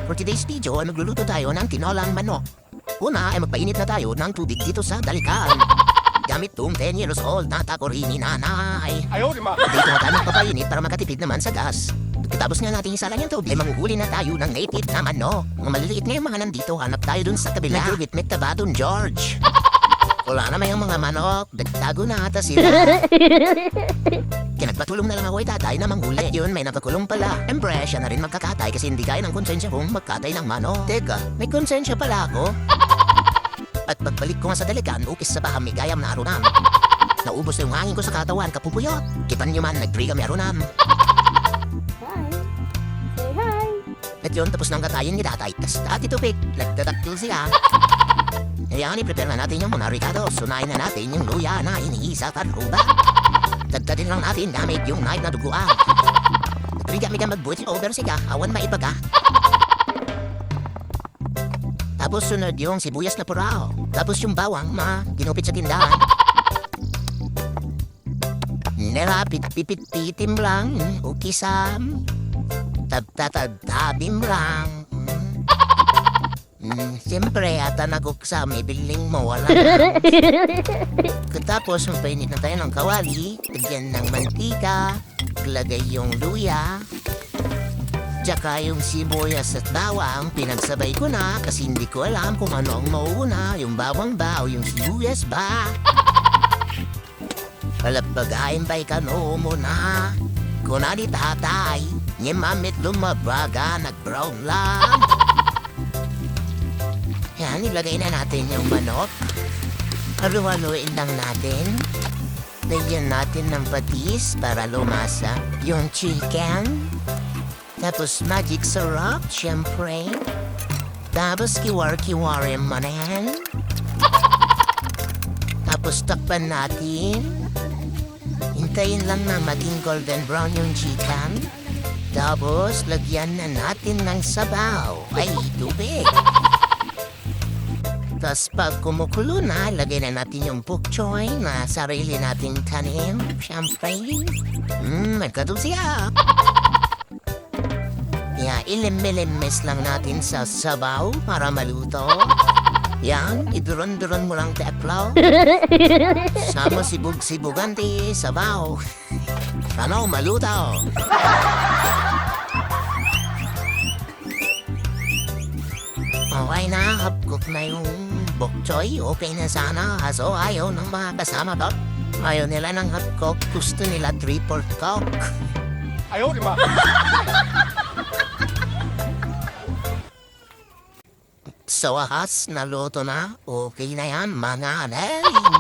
For today's video ay magluluto tayo ng tinolang manok. Una ay magpainit na tayo ng tubig dito sa dalikan. Gamit tong 10 years old na takori ni nanay. Dito na tayo magpapainit para makatipid naman sa gas. Pagkatapos nga natin isalang yung tubig, ay manguhuli na tayo ng native na manok. Mga maliliit na yung mga nandito, hanap tayo dun sa kabila. Nagwitmit na ba dun, George? Wala naman yung mga manok, nagtago na ata sila. Kinagpatulong na lang ako ay tatay na manghuli. At yun, may nakakulong pala. Siyempre, siya na rin magkakatay kasi hindi kaya ng konsensya kong magkatay ng manok. Teka, may konsensya pala ako? At pagbalik ko nga sa dalikan, ukis sa bahami gayam na arunan. Naubos na yung hangin ko sa katawan, kapupuyot. Kitan nyo man, nag-free kami arunan. Hi. Say hi. At yun, tapos nang katayin ni tatay. Tas dati tupik, nagtataktil siya. Ngayon, i-prepare na natin yung mga ricados. Sunayin na natin yung luya na iniisa at ruba. Dagdatin lang natin gamit yung knife na duguan. Nagriga ka mag-buit over siya, awan maibaga. Tapos sunod yung sibuyas na purao. Tapos yung bawang ginupit sa tindahan. Nilapit-pipit-pitim lang, ukisam. Tab-tab-tabim lang. Siyempre, ata naguksa, may biling mo, wala na. Katapos, mapainit na tayo ng kawali, lagyan ng mantika, lagay yung luya, tsaka yung sibuyas at bawang, pinagsabay ko na kasi hindi ko alam kung ano ang mauuna, yung bawang ba o yung sibuyas ba. Palapagain ba'y kano mo na, kuna ni tatay, nye mamit lumabaga, nag-brown lang. Yan, ilagay na natin yung manok. Halu-haluin lang natin. Lagyan natin ng patis para lumasa yung chicken. Tapos magic syrup, syempre. Tapos kiwar-kiwarin mo na yan. Tapos takpan natin. Hintayin lang na maging golden brown yung chicken. Tapos lagyan na natin ng sabaw. Ay, tubig. Tapos pag kumukulo na, lagay na natin yung bok choy na sarili nating tanim. Siyempre. Magkado siya. Yeah, ilim-milimis lang natin sa sabaw para maluto. Yan, iduron-duron mo lang teplo. Sama sibug-sibugan di sabaw. Ano, maluto. Okay na, hapkok na yung bok choy. Okay na sana. Kaso ayaw ng mga kasama to. Ayaw nila ng hapkok. Gusto nila 3/4 coke. Ayaw, di ba? Sa wakas, naluto na. Okay na yan, mga anay.